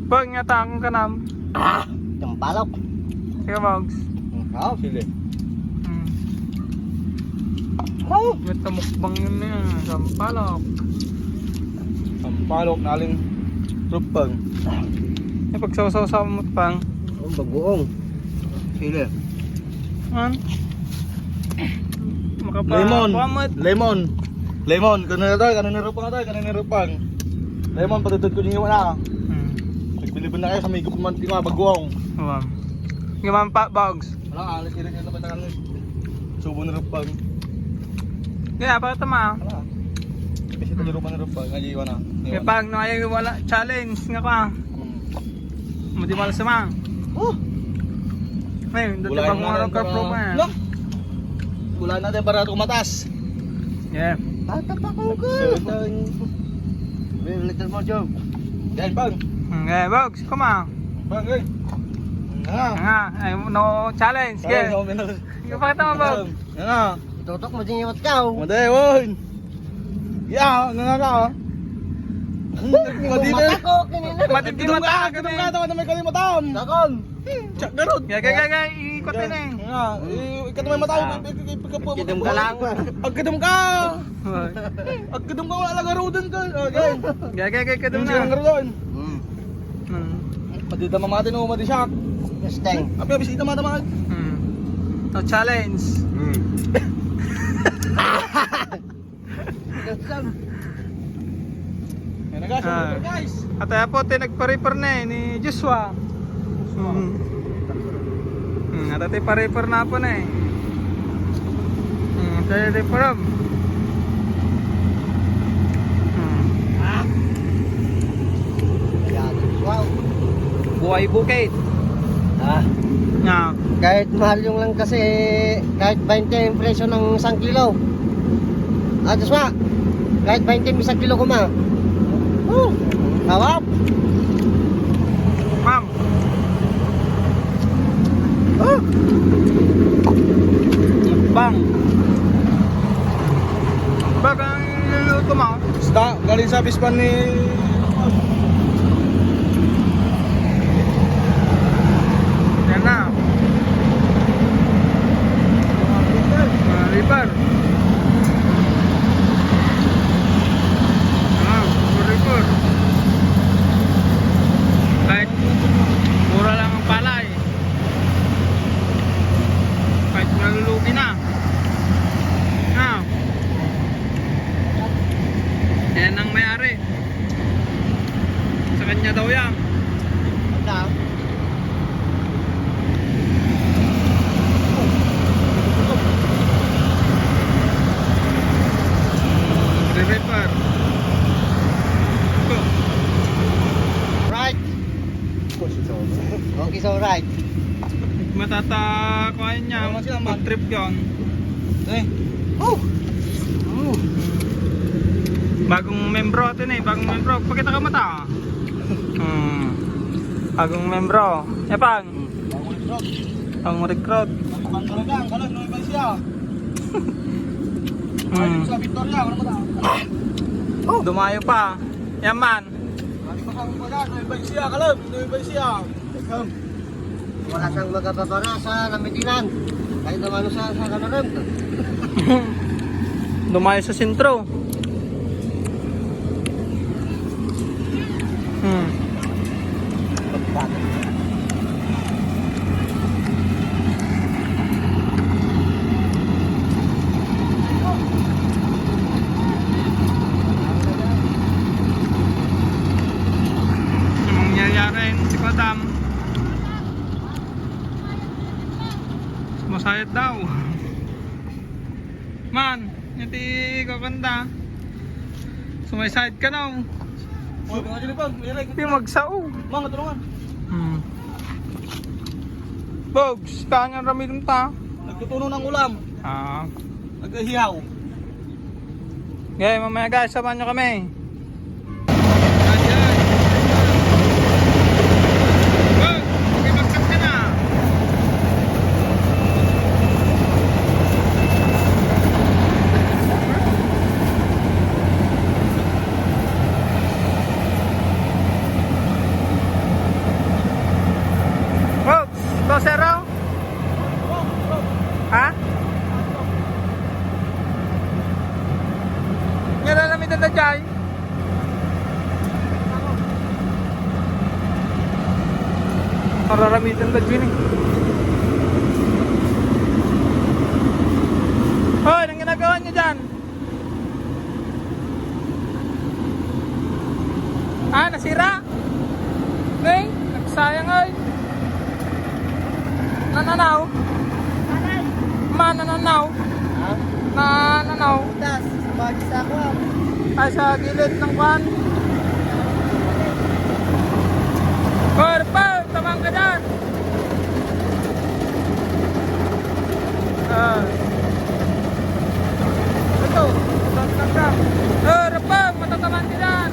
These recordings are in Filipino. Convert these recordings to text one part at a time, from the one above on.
Bag nga takong kanam. Sampalok. Sige Bogs. Sige. May tamukbang yun na yan. Sampalok. Sampalok na aling rupang. Eh pagsaw-saw sa mutpang. Ang bagoong. Sige. Man. Lemon. Pamot. Lemon. Lemon. Kanina rupang tayo. Kanina rupang. Lemon, patutod ko din yung na. Nagbilibon na kayo sa may gupuman tingwa baguang. Wow. Ngayon pa Bogs. Wala, alis-ilis yung napatangan ng subo na rupang. Kaya pa tama. Wala. Kasi ito yung rupang na rupang. Ngayon na. Kaya pag nakayaw wala challenge nga ka. Madi mal sama. Ngayon, dito bang mga pro pa yan. Look! Wala natin para tumatas. Yeah. Tatapakong ko. Little mo, Joe. Yan, bang. Okay, Bogs, come on. Bang, eh. Nga, ay, no challenge. Sige. Ipakita mo, Bogs. Yan na. Itutok mo din yung matkaw. Maday, woy. Ya, nga ka. Madito. Matako, kinina. Matindi mata. Kadong ka, tawad na may kalimutan. Dakon. Tsak, garod. Gaya, ikot din eh. Nga, ikat na may mata. Kidum ka lang. Agkadum ka. Agkadum ka, wala lang garodon ka. Gaya, ka Doon doon silang na. garodon. Madita mamatin o madisyak. Steng. Abi, abis ita matamaan. No challenge. Yan na guys, guys. At ay po, nagpa-repair na eh, ni Joshua. At ay pa-repair na po na eh. Kaya repair. Wow. Buhay bukid. Nga. Kahit mahal yung lang kasi, kahit 20 yung presyo ng 1 kilo. Joshua, kahit 20 yung 1 kilo ko ma. Hawap. Ma'am. Bang. Bag ang niluluto mo. Isda, galing sa bispan ni... Yan na. Repair. Repair. Kahit mura lang ang palay. Kahit nalulugi na. Yan ang may-ari. Sa kanya daw yan. Repair. Right. Okay, so right. Matatakuan niya. Mag-trip yun. Bagong membro atin eh. Bagong membro. Pakita ka mata. Bagong membro. Epang. Bagong recruit. Ang talaga, ang kalag, no ibang siya. Sa Victoria, wala mo ta. Dumayo pa. Yaman. Balik pa kang pagkat, no ibang siya, kalag, no ibang siya. Wala kang magkapapara sa namitinan. Kahit naman sa kanaram. Dumayo sa sentro. Nangyayari si Madam. Masayat daw. Man, hindi ko kanta. Sumaysayad ka na. Huwag nga dyan ipag, Hindi magsao. mga tulungan. Bogs, kanya ramilong ta. Nagtutuno ng ulam, naghihaw. Okay, mamaya guys, samahan nyo kami. Mararamitan na dyan eh. Hoy, anong ginagawa niyo dyan? Ah, nasira? Hey, nagsayang ay. Nananaw? Manananaw? Ha? Nananaw? Das, bagi sa ako ah. Ay, sa gilid ng kwan. Korpa, tamang ka dyan. Ito, tatang. Rapang, matataman ka dyan.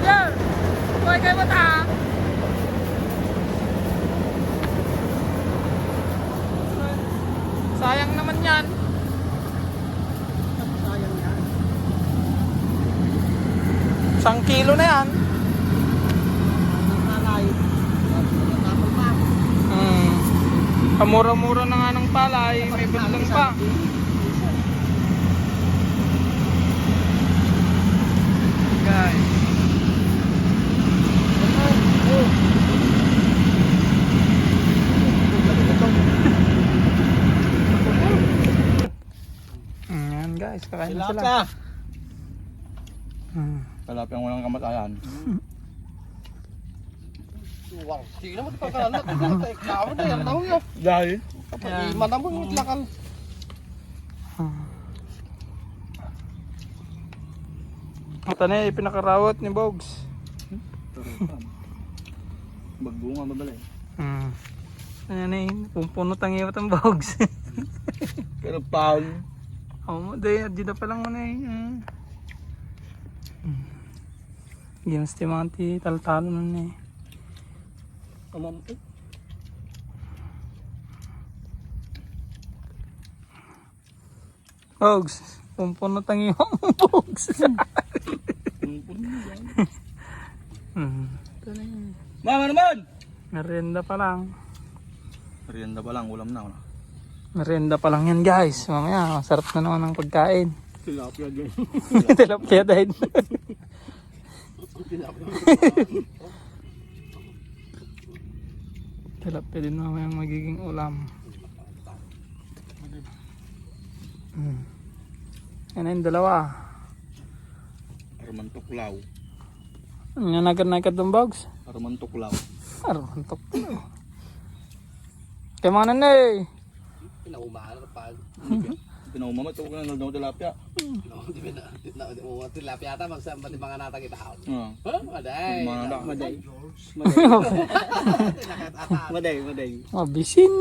Ayan, huwag kayo mata. Sayang naman yan. Sayang yan. 1 kilo na yan. Nakalay. Natapon pa. Kamura-mura na nga ng palay, may bundang pa. Guys. Yan guys, kakain na sila. Tilapia. Hmm. Tilapia ang walang kamatayan. Wow, sige naman di pa kalat. Ikaw na yan daw yun. Dahil? Kapag iman mo yung itlakal. Ito na yung pinakarawat ni Bogs. Bagbunga mabalay. Ayan na yun, pumpunot ang iwat ang Bogs. Pero pound. Di na palang mo na yun. Games ti mga ti taltalo na eh. Amam. Bogs, pumpunot ang iwat mo Bogs. Ito na yun. Mama naman! Merienda pa lang. Merienda pa lang, ulam na. Wala. Merienda pa lang yan guys. Mamaya, masarap na naman ang pagkain. Tilapia din. Tilapia din. Tilapia din mamaya ang magiging ulam. Yan na yung dalawa. Arman tuklaw. Yan nagad-nagad ng Bogs. Arman tuklaw. Armantok. Kaya mga nanay. Pinaumahan pa. Pinaumama, ito ko na nagdaw tilapia. Tilapia ata magsama di mga natang itaon. Ah. Maday. Maday. Maday. Mabisin.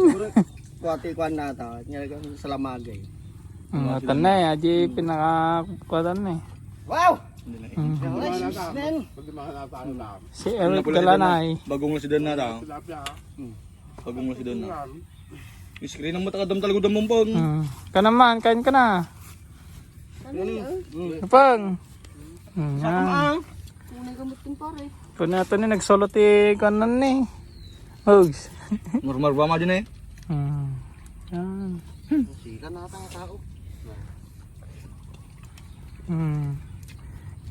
Kuwati kuwan na ata. Nyalagang salamagay. Ito na eh. Aji pinakakutan na eh. Wow! Mm. Man. Si Eric Galanay. Bagong na si Dan na daw. Bagong na si Dan na. Screen ang matakadam talaga ng mumpon. Ka naman, kain ka na. Kapang. Yan. Puna ito ni nagsolo ti kanan ni. Hugs. Normal ba ma dyan eh? Yan. Sila na ata ang tao.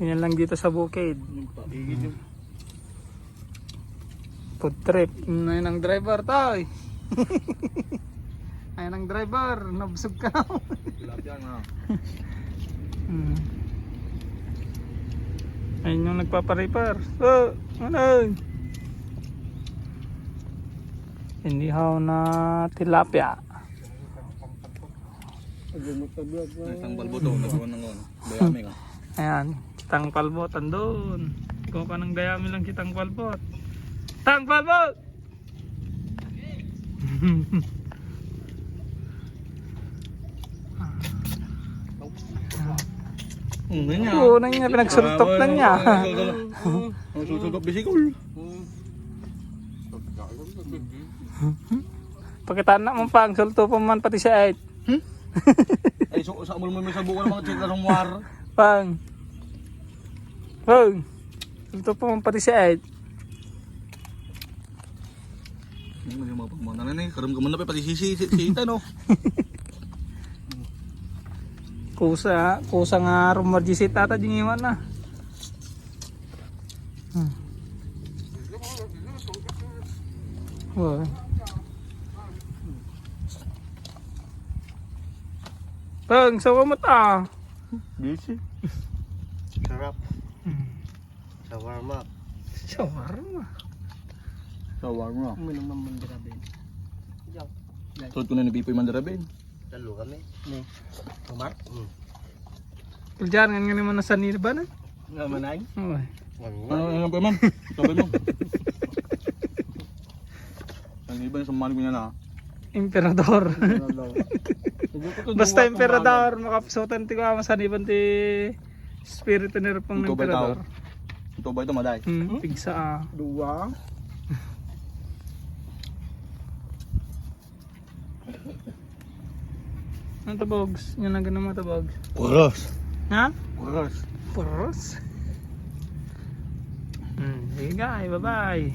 Yan lang dito sa bukid. Food trip. Ayun ang driver tayo. Ayun ang driver. Nabusog ka na. Tilapia nga. Ayun yung nagpaparipar. So, ano? Hindi haw na tilapia. Isang balboto. Nagawa ng bayami ka. Ayan. Kitang palbot. Andun. Ikaw ka ng gayami lang kitang palbot. Tang palbot! Oo, na niya. Pinagsultok na niya. Ang susultok bisikol. Pakitaan na mo pa. Ang sulto pa man pati siya ay. Ay, sa mo may sabukan ng mga chikla ng war. Pang. Sulto pa man pati siya ay. Ano yung mga pagmana na eh. Karam-kaman na pa pati sita no. Kusa nga rumarjisit ata yung iwan na. Wow. Pag, sawa mo ta. Busy. Sarap. Shawarma. Shawarma. Shawarma. Uminom ng mandirabin. Suot ko na ni Pipoy Mandarabin. Talo kami. Ni. Kumar? Kung dyan, nga naman nasa nirba na. Nga manay? Oh. Ano pa man? Sabay mo. Ang iba yung sumali ko niya na. Emperador. Basta emperador, makapsutan ti ko sa niban ti spirito ni Rapang ng Ito ba ito? emperador. Ito ba ito maday? Pigsa ah. Dua. Ano tabogs? Yan ang ganun mga tabogs. Kuros. Ha? Kuros. Puros. Sige guys, bye bye.